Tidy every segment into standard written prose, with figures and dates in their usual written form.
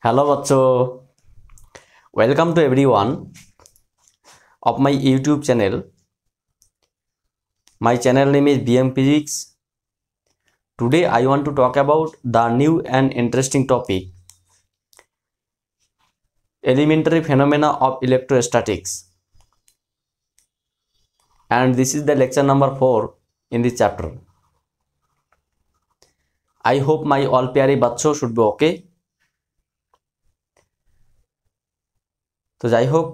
Hello बच्चों, welcome to everyone of my YouTube channel. My channel name is BM Physics. Today I want to talk about the new and interesting topic, elementary phenomena of electrostatics. And this is the lecture number 4 in this chapter. I hope my all प्यारे बच्चों should be okay. তো যাই হোক,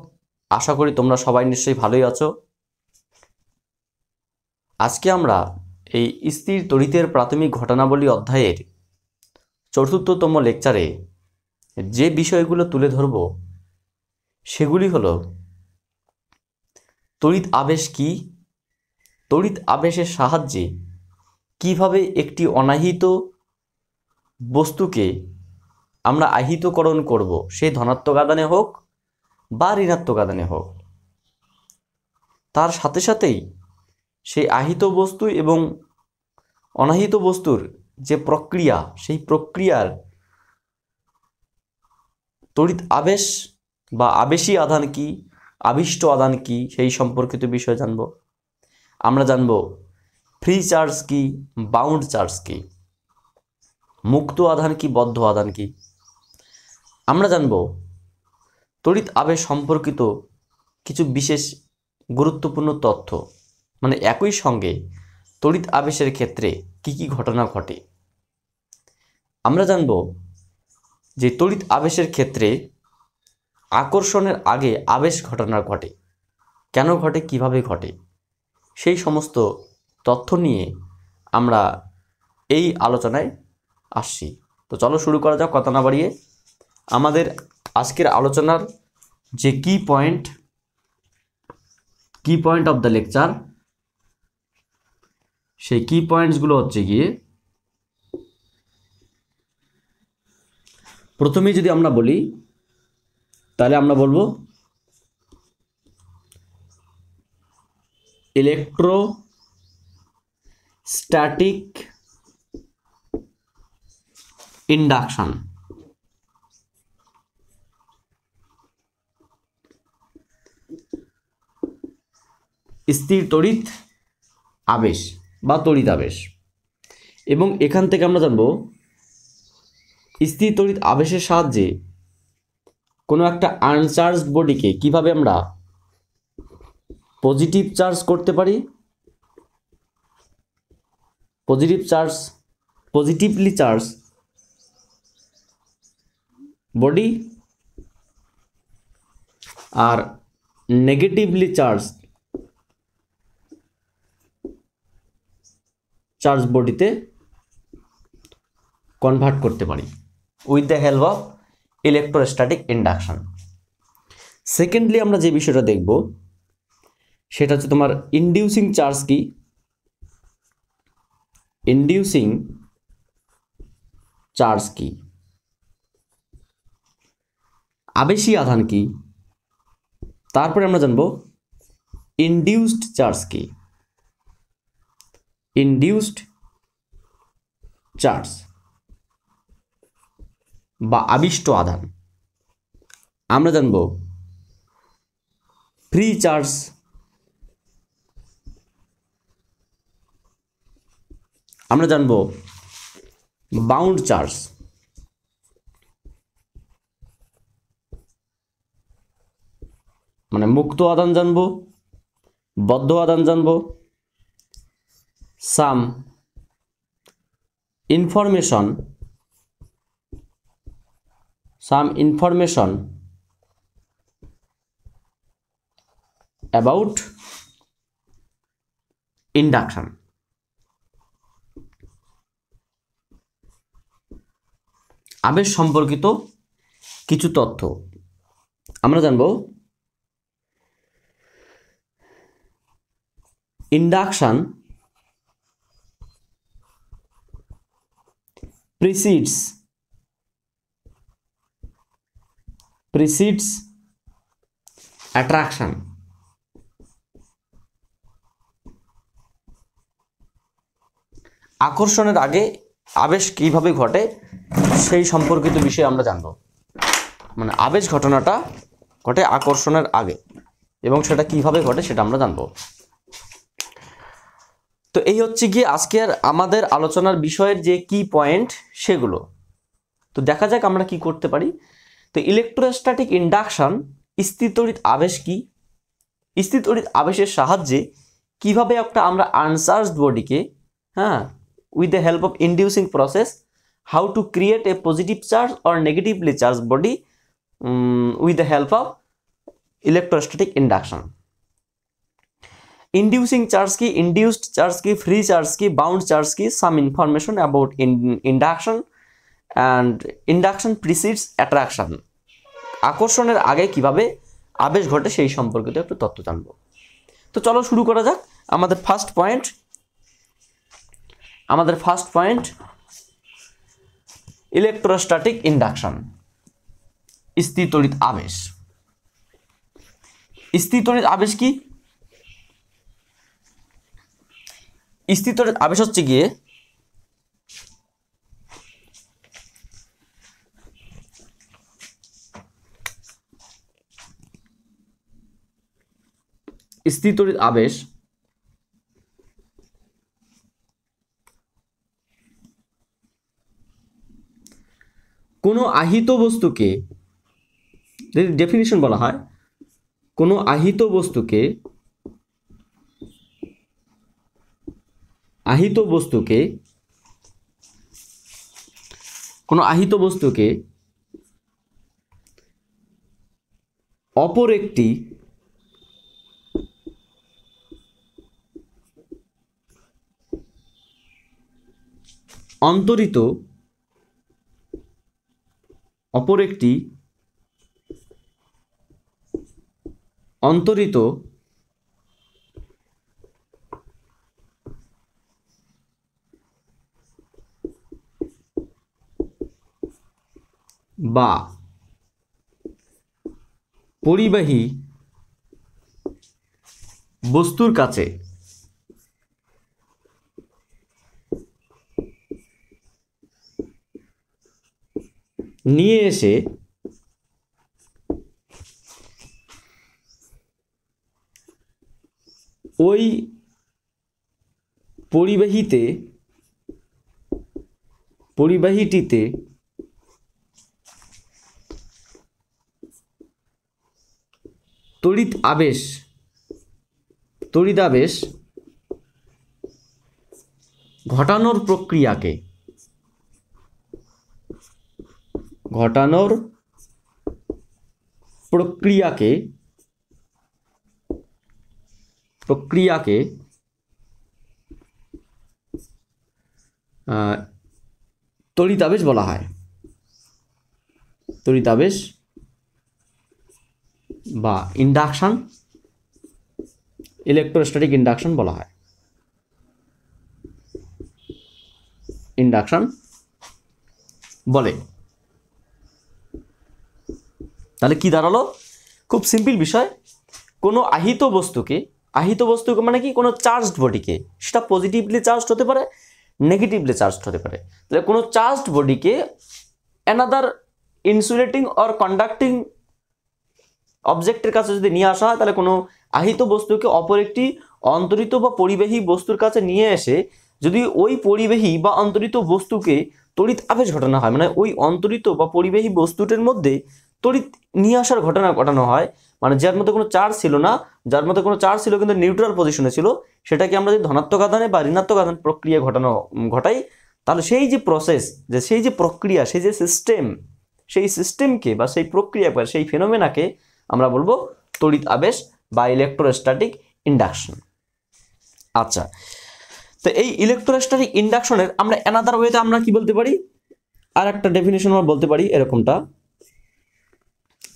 আশা করি তোমরা সবাই নিশ্চয়ই ভালোই আছো। আজকে আমরা এই স্থির তড়িতের প্রাথমিক ঘটনাবলী অধ্যায়ের চতুর্থতম লেকচারে যে বিষয়গুলো তুলে ধরব সেগুলি হলো তড়িৎ আবেশ কি, তড়িৎ আবেশের সাহায্যে কিভাবে একটি অনাহিত বস্তুকে আমরা আহিতকরণ করব, সে ধনাত্মক আধানে হোক বা ঋণাত্মক আধানে হোক। তার সাথে সাথেই সেই আহিত বস্তু এবং অনাহিত বস্তুর যে প্রক্রিয়া, সেই প্রক্রিয়ার তড়িৎ আবেশ বা আবেশী আধান কি, আবিষ্ট আধান কি, সেই সম্পর্কিত বিষয় জানব। আমরা জানব ফ্রি চার্জ কি, বাউন্ড চার্জ কি, মুক্ত আধান কি, বদ্ধ আধান কি। আমরা জানব তড়িৎ আবেশ সম্পর্কিত কিছু বিশেষ গুরুত্বপূর্ণ তথ্য, মানে একই সঙ্গে তড়িৎ আবেশের ক্ষেত্রে কি কি ঘটনা ঘটে। আমরা জানব যে তড়িৎ আবেশের ক্ষেত্রে আকর্ষণের আগে আবেশ ঘটনা ঘটে, কেন ঘটে, কিভাবে ঘটে, সেই সমস্ত তথ্য নিয়ে আমরা এই আলোচনায় আসছি। তো চলো শুরু করা যাক কথা না বাড়িয়ে। আমাদের আজকের আলোচনার যে কি পয়েন্ট অফ দ্য লেকচার, সেই কি পয়েন্টসগুলো হচ্ছে গিয়ে, প্রথমেই যদি আমরা বলি তাহলে আমরা বলবো ইলেকট্রোস্ট্যাটিক ইন্ডাকশন। স্থির তড়িৎ আবেশ বা তড়িৎ আবেশ। এবং এখান থেকে আমরা জানব স্থির তড়িৎ আবেশের সাহায্যে কোনো একটা আনচার্জড বডিকে কিভাবে আমরা পজিটিভ চার্জ করতে পারি, পজিটিভলি চার্জ বডি, আর নেগেটিভলি চার্জ বডিতে কনভার্ট করতে পারি with the help of electrostatic induction. Secondly আমরা যে বিষয়টা দেখব সেটা হচ্ছে তোমার ইনডিউসিং চার্জ কি, ইনডিউসিং চার্জ কি, আবেশী আধান কি, তারপরে আমরা জানব ইনডিউসড চার্জ কি, ইনডিউসড চার্জ বা আবিষ্ট আধান। আমরা জানব ফ্রি চার্জ, আমরা জানব বাউন্ড চার্জ, মানে মুক্ত আধান জানব, বদ্ধ আধান জানব। সাম ইনফরমেশন about induction। আবেশ সম্পর্কিত কিছু তথ্য আমরা জানব। Induction precedes attraction। আকর্ষণের আগে আবেশ কিভাবে ঘটে সেই সম্পর্কিত বিষয় আমরা জানব। মানে আবেশ ঘটনাটা ঘটে আকর্ষণের আগে, এবং সেটা কিভাবে ঘটে সেটা আমরা জানবো। তো এই হচ্ছে গিয়ে আজকের আমাদের আলোচনার বিষয়ের যে কি পয়েন্ট সেগুলো। তো দেখা যাক আমরা কি করতে পারি। তো ইলেকট্রোস্ট্যাটিক ইন্ডাকশন, স্থিরতড়িৎ আবেশ কি, স্থিরতড়িৎ আবেশের সাহায্যে কিভাবে একটা আমরা আনচার্জড বডিকে, হ্যাঁ, with the help of inducing process, how to create a positive charge or negatively charge body with the help of electrostatic induction. Inducing charge की, इंड्यूस्ड चार्ज की, फ्री चार्ज की, बाउंड चार्ज की, some information about induction and induction precedes attraction. আকর্ষণের আগে কিভাবে আবেশ ঘটে সেই সম্পর্কিত একটু তথ্য জানব। তো চলো শুরু করা যাক। আমাদের ফার্স্ট পয়েন্ট ইলেকট্রোস্ট্যাটিক ইন্ডাকশন, স্থিরতড়িৎ আবেশ। স্থিরতড়িৎ আবেশ কি? স্থিরতড়িৎ আবেশ হচ্ছে গিয়ে স্থিরতড়িৎ আবেশ কোনো আহিত বস্তুকে, যদি ডেফিনিশন বলা হয়, কোনো আহিত বস্তুকে অপর একটি অন্তরিত বা পরিবাহী বস্তুর কাছে নিয়ে এসে ওই পরিবাহীটিতে তড়িৎ আবেশ ঘটানোর প্রক্রিয়াকে তড়িৎ আবেশ বলা হয়। তড়িৎ আবেশ বা ইন্ডাকশন, ইলেকট্রোস্ট্যাটিক ইন্ডাকশন বলা হয়। ইন্ডাকশন বলে। তাহলে কি দাঁড়ালো? খুব সিম্পল বিষয়। কোনো আহিত বস্তুকে মানে কি, কোনো চার্জড বডিকে, সেটা পজিটিভলি চার্জড হতে পারে, নেগেটিভলি চার্জড হতে পারে। তাহলে কোনো চার্জড বডিকে অ্যানাদার ইনসুলেটিং অর কন্ডাক্টিং অবজেক্টের কাছে যদি নিয়ে আসা হয়, তাহলে কোনো আহিত বস্তুকে অপর একটি অন্তরিত বা পরিবাহী বস্তুর কাছে নিয়ে এসে যদি ওই পরিবাহী বা অন্তরিত বস্তুকে তড়িৎ আবেশ ঘটানো হয়, মানে ওই অন্তরিত বা পরিবাহী বস্তুটির মধ্যে তড়িৎ নিয়ে আসার ঘটনা ঘটানো হয়, মানে যার মধ্যে কোনো চার্জ ছিল না, যার মধ্যে কোনো চার্জ ছিল কিন্তু নিউট্রাল পজিশনে ছিল, সেটাকে আমরা যদি ধনাত্মক আধানে বা ঋণাত্মক আধান প্রক্রিয়া ঘটাই, তাহলে সেই যে প্রসেস, সেই যে প্রক্রিয়া, সেই যে সিস্টেম, সেই সিস্টেমকে বা সেই প্রক্রিয়া বা সেই ফেনোমেনাকে আমরা বলবো তড়িৎ আবেশ বা ইলেকট্রোস্ট্যাটিক ইন্ডাকশন। আচ্ছা, তো এই ইলেকট্রোস্ট্যাটিক ইন্ডাকশনের আমরা অ্যানাদার ওয়েতে আমরা কি বলতে পারি, আর একটা ডেফিনেশন আমরা বলতে পারি এরকমটা,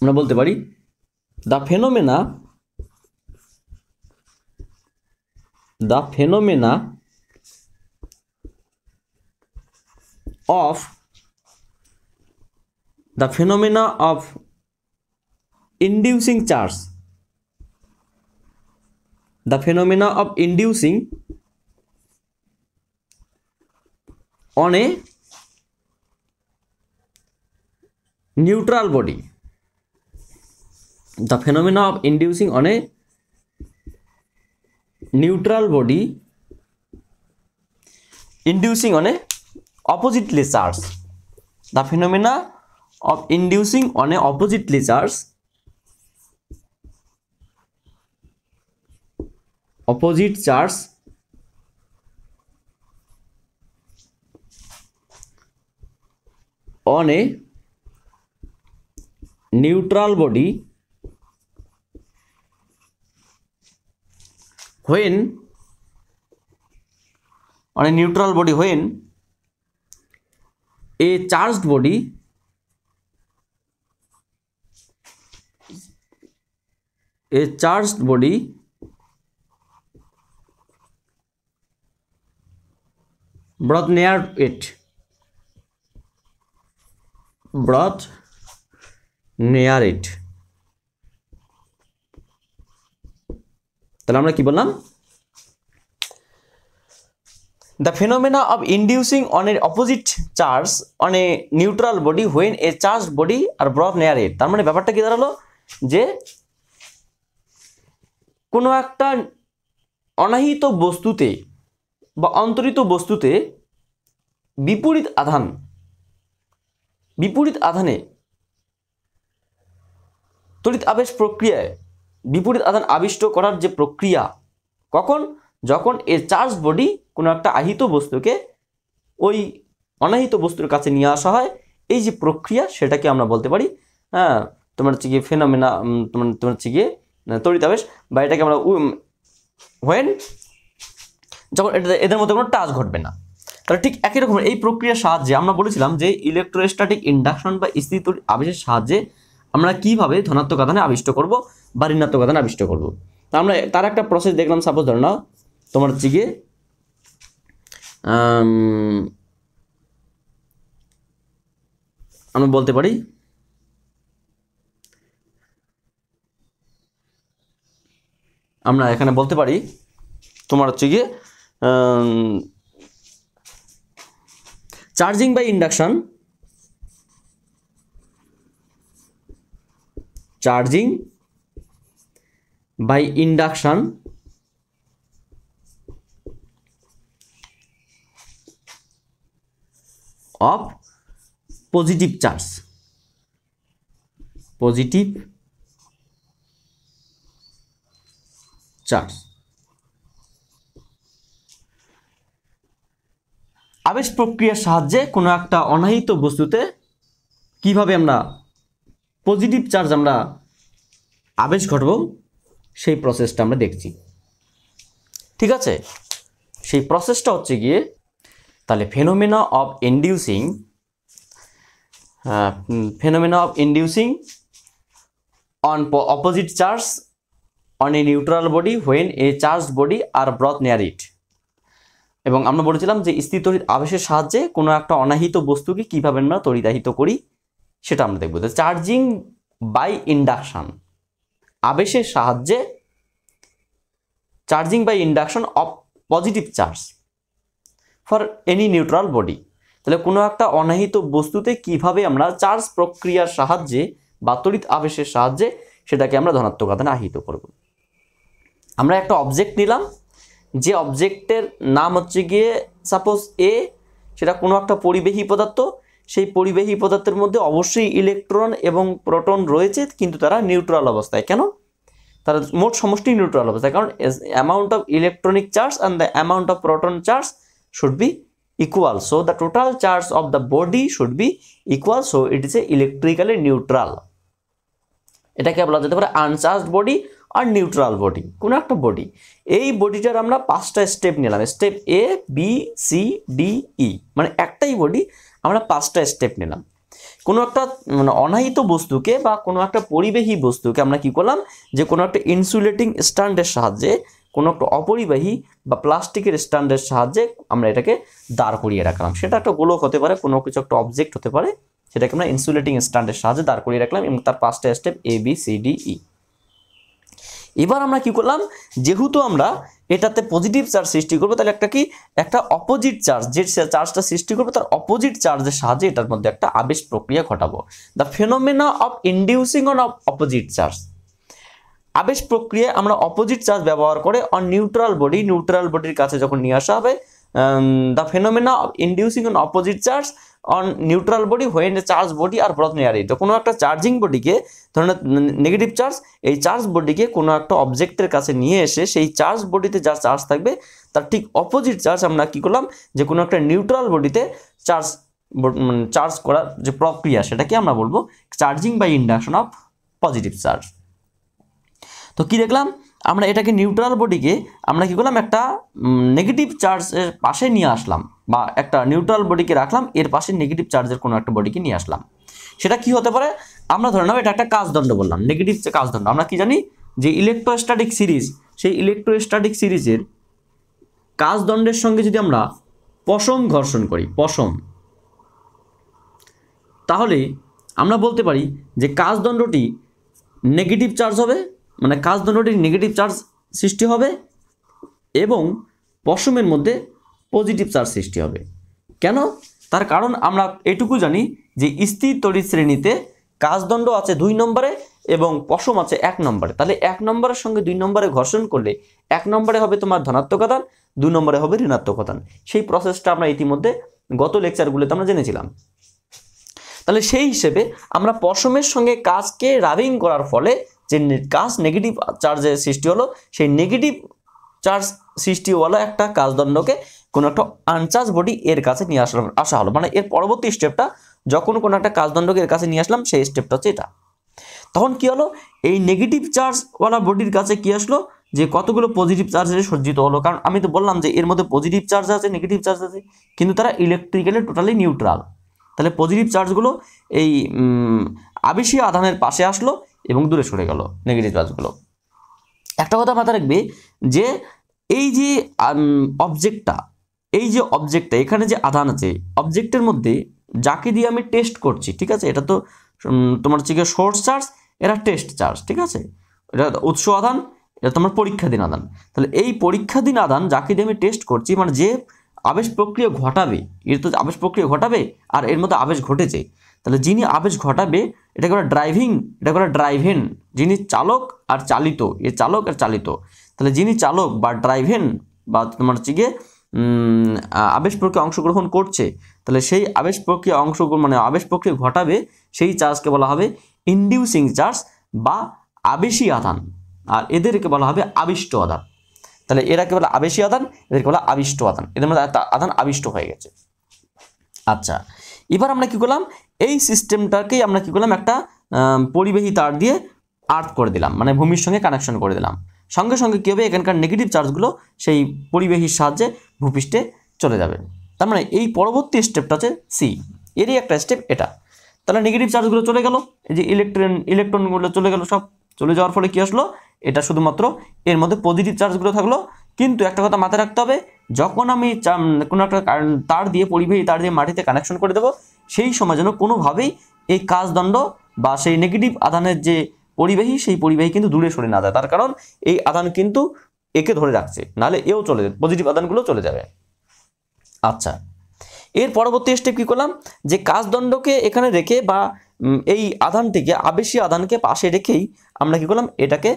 আমরা বলতে পারি the phenomena of inducing charge, the phenomena of inducing on a neutral body, the phenomena of inducing on a neutral body inducing on a oppositely charged. The phenomena of inducing on a oppositely charged opposite charge on a neutral body when on a neutral body when a charged body brought near it তাহলে আমরা কি বললাম the phenomena of inducing on an opposite charge on a neutral body when a charged body are brought near it তার মানে ব্যাপারটা কি দাঁড়ালো যে কোনো একটা অনাহিত বস্তুতে বা অন্তরিত বস্তুতে বিপরীত আধানে তড়িৎ আবেশ প্রক্রিয়ায় বিপরীত আধান আবিষ্ট করার যে প্রক্রিয়া কখন যখন এর চার্জ বডি কোনো একটা আহিত বস্তুকে ওই অনাহিত বস্তুর কাছে নিয়ে আসা হয় এই যে প্রক্রিয়া সেটাকে আমরা বলতে পারি হ্যাঁ তোমার হচ্ছে গিয়ে ফেনোমেনা তোমার হচ্ছে গিয়ে তড়িৎ আবেশ বা এটাকে আমরা হোয়েন যখন এদের মধ্যে কোনো টাচ ঘটবে না তাহলে ঠিক একই রকম এই প্রক্রিয়ার সাহায্যে আমরা বলেছিলাম যে ইলেকট্রোস্ট্যাটিক ইন্ডাকশন বা স্থির তড়িৎ আবেশের সাহায্যে আমরা কিভাবে ধনাত্মক আধানে আবিষ্ট করব বা ঋণাত্মক আধানে আবিষ্ট করব আমরা তার একটা প্রসেস দেখলাম সাপোজ ধরে নাও তোমার হচ্ছে গিয়ে আমরা বলতে পারি আমরা এখানে বলতে পারি তোমার হচ্ছে গিয়ে charging by induction of positive charge আবেশ প্রক্রিয়ার সাহায্যে কোনো একটা অনাহিত বস্তুতে কিভাবে আমরা পজিটিভ চার্জ আমরা আবেশ ঘটব সেই প্রসেসটা আমরা দেখছি ঠিক আছে সেই প্রসেসটা হচ্ছে গিয়ে তাহলে phenomena of inducing an opposite charge on a neutral body when a charged body are brought near it এবং আমরা বলেছিলাম যে স্থির তড়িৎ আবেশের সাহায্যে কোনো একটা অনাহিত বস্তুকে কীভাবে আমরা তড়িতাহিত করি সেটা আমরা দেখব চার্জিং বাই ইন্ডাকশন আবেশের সাহায্যে charging by induction of positive charge for any neutral body তাহলে কোনো একটা অনাহিত বস্তুতে কিভাবে আমরা চার্জ প্রক্রিয়ার সাহায্যে বা তড়িৎ আবেশের সাহায্যে সেটাকে আমরা ধনাত্মক আধানে আহিত করব আমরা একটা অবজেক্ট নিলাম যে অবজেক্টের নাম হচ্ছে গিয়ে সাপোজ এ সেটা কোনো একটা পরিবাহী পদার্থ সেই পরিবাহী পদার্থের মধ্যে অবশ্যই ইলেকট্রন এবং প্রোটন রয়েছে কিন্তু তারা নিউট্রাল অবস্থায় কেন তারা মোট সমষ্টি নিউট্রাল অবস্থায় কারণ amount of electronic charge and the amount of proton charge should be equal so the total charge of the body should be equal so it is a electrically neutral এটাকে বলা যেতে পারে আনচার্জড বডি আর neutral body কোন একটা body এই বডিটার আমরা পাঁচটা step নিলাম step A B C D E মানে একটাই বডি আমরা পাঁচটা স্টেপ নিলাম কোনো একটা মানে অনাহিত বস্তুকে বা কোনো একটা পরিবাহী বস্তুকে আমরা কি করলাম যে কোনো একটা ইনসুলেটিং স্ট্যান্ডের সাহায্যে কোনো একটা অপরিবাহী বা প্লাস্টিকের স্ট্যান্ডের সাহায্যে আমরা এটাকে দাঁড় করিয়ে রাখলাম সেটা একটা গোলক হতে পারে কোনো কিছু একটা অবজেক্ট হতে পারে সেটাকে আমরা ইনসুলেটিং স্ট্যান্ডের সাহায্যে দাঁড় করিয়ে রাখলাম এবং তার পাঁচটা step A B C D E এবার আমরা কি করলাম যেহেতু আমরা এটাতে পজিটিভ চার্জ সৃষ্টি করবো তাহলে একটা অপোজিট চার্জ যে চার্জটা সৃষ্টি করবো তার অপোজিট চার্জের সাহায্যে এটার মধ্যে একটা আবেশ প্রক্রিয়া ঘটাবো the phenomena of inducing an opposite charge আবেশ প্রক্রিয়ায় আমরা অপোজিট চার্জ ব্যবহার করে অন নিউট্রাল বডির কাছে যখন নিয়ে আসা হবে, the phenomena of inducing an opposite charge on neutral body when a charge body are brought near it. কোনো একটা চার্জিং বডিকে, ধরুন নেগেটিভ চার্জ, এই চার্জ বডিকে কোনো একটা অবজেক্টের কাছে নিয়ে এসে সেই চার্জ বডিতে যা চার্জ থাকবে তার ঠিক অপোজিট চার্জ আমরা কি করলাম, যে কোনো একটা নিউট্রাল বডিতে চার্জ করার যে প্রক্রিয়া সেটাকে আমরা বলবো charging by induction of positive charge. তো কি দেখলাম আমরা, এটাকে নিউট্রাল বডিকে আমরা কি করলাম, একটা নেগেটিভ চার্জের পাশে নিয়ে আসলাম, বা একটা নিউট্রাল বডিকে রাখলাম, এর পাশে নেগেটিভ চার্জের কোনো একটা বডিকে নিয়ে আসলাম। সেটা কি হতে পারে, আমরা ধরে নেব এটা একটা কাজদণ্ড বললাম, নেগেটিভ যে কাজদণ্ড। আমরা কি জানি যে ইলেকট্রোস্ট্যাটিক সিরিজ, সেই ইলেকট্রোস্ট্যাটিক সিরিজের কাজদণ্ডের সঙ্গে যদি আমরা পশম ঘর্ষণ করি, তাহলে আমরা বলতে পারি যে কাজদণ্ডটি নেগেটিভ চার্জ হবে, মানে কাজদণ্ডটির নেগেটিভ চার্জ সৃষ্টি হবে এবং পশমের মধ্যে পজিটিভ চার্জ সৃষ্টি হবে। কেন? তার কারণ আমরা এটুকু জানি যে স্থির তড়িৎ শ্রেণীতে কাজদণ্ড আছে 2 নম্বরে এবং পশম আছে 1 নম্বরে। তাহলে 1 নম্বরের সঙ্গে 2 নম্বরে ঘর্ষণ করলে 1 নম্বরে হবে তোমার ধনাত্মক আধান, 2 নম্বরে হবে ঋণাত্মক আধান। সেই প্রসেসটা আমরা ইতিমধ্যে গত লেকচারগুলোতে আমরা জেনেছিলাম। তাহলে সেই হিসেবে আমরা পশমের সঙ্গে কাজকে রাবিং করার ফলে যে কাজ নেগেটিভ চার্জের সৃষ্টি হলো, সেই নেগেটিভ চার্জ সৃষ্টিওয়ালা একটা কাজদণ্ডকে কোনো একটা আনচার্জ বডি এর কাছে নিয়ে আসা হলো। মানে এর পরবর্তী স্টেপটা, যখন কোনো একটা কাজদণ্ডকে এর কাছে নিয়ে আসলাম, সেই স্টেপটা হচ্ছে এটা। তখন কি হলো, এই নেগেটিভ চার্জওয়ালা বডির কাছে কি আসলো, যে কতগুলো পজিটিভ চার্জে সজ্জিত হলো। কারণ আমি তো বললাম যে এর মধ্যে পজিটিভ চার্জ আছে, নেগেটিভ চার্জ আছে, কিন্তু তারা ইলেকট্রিক্যালি টোটালি নিউট্রাল। তাহলে পজিটিভ চার্জগুলো এই আবেশীয় আধানের পাশে আসলো এবং দূরে সরে গেল নেগেটিভ চার্জগুলো। একটা কথা মাথায় রাখবে যে এই যে অবজেক্টটা, এখানে যে আধান আছে, অবজেক্টের মধ্যে যাকে দিয়ে আমি টেস্ট করছি, ঠিক আছে, এটা তো তোমার হচ্ছে গিয়ে সোর্স চার্জ, এরা টেস্ট চার্জ, ঠিক আছে, এটা উৎস আধান, এটা তোমার পরীক্ষাধীন আধান। তাহলে এই পরীক্ষাধীন আধান যাকে দিয়ে আমি টেস্ট করছি, মানে যে আবেশ প্রক্রিয়া ঘটাবে, এর তো আবেশ প্রক্রিয়া ঘটাবে আর এর মধ্যে আবেশ ঘটেছে। তাহলে যিনি আবেশ ঘটাবে এটাকে বলে ড্রাইভেন, যিনি চালক আর চালিত, চালক আর চালিত। তাহলে যিনি চালক বা ড্রাইভেন বা তোমার হচ্ছে গিয়ে আবেশ প্রক্রিয়া অংশগ্রহণ করছে, তাহলে সেই আবেশ প্রক্রিয়া আবেশ প্রক্রিয়া ঘটাবে, সেই চার্জকে বলা হবে ইনডিউসিং চার্জ বা আবেশী আধান, আর এদেরকে বলা হবে আবিষ্ট আধান। তাহলে এরাকে বলা আবেশী আধান, এদেরকে বলা আবিষ্ট আধান। এদের মধ্যে আধান আবিষ্ট হয়ে গেছে। আচ্ছা, এবার আমরা কি করলাম, এই সিস্টেমটাকেই আমরা কি করলাম, একটা পরিবাহী তার দিয়ে আর্থ করে দিলাম, মানে ভূমির সঙ্গে কানেকশন করে দিলাম। সঙ্গে সঙ্গে কী হবে, এখানকার নেগেটিভ চার্জগুলো সেই পরিবাহীর সাহায্যে ভূপৃষ্ঠে চলে যাবে। তার মানে এই পরবর্তী স্টেপটা হচ্ছে সি, এরই একটা স্টেপ এটা। তাহলে নেগেটিভ চার্জগুলো চলে গেল, এই যে ইলেকট্রনগুলো চলে গেল, সব চলে যাওয়ার ফলে কি আসলো, এটা শুধুমাত্র এর মধ্যে পজিটিভ চার্জগুলো থাকলো। কিন্তু একটা কথা মাথায় রাখতে হবে, যখন আমি কোনো একটা তার দিয়ে, পরিবাহী তার দিয়ে মাটিতে কানেকশন করে দেবো, সেই সময় যেন কোনোভাবেই এই কাজদণ্ড বা সেই নেগেটিভ আধানের যে পরিবাহী, সেই পরিবাহী কিন্তু দূরে সরে না যায়। তার কারণ এই আধান কিন্তু একে ধরে রাখছে, নাহলে এও চলে যাবে, পজিটিভ আধানগুলো চলে যাবে। আচ্ছা, এর পরবর্তী স্টেপ কী করলাম, যে কাজদণ্ডকে এখানে রেখে বা এই আধানটিকে, আবেশী আধানকে পাশে রেখেই আমরা কী করলাম, এটাকে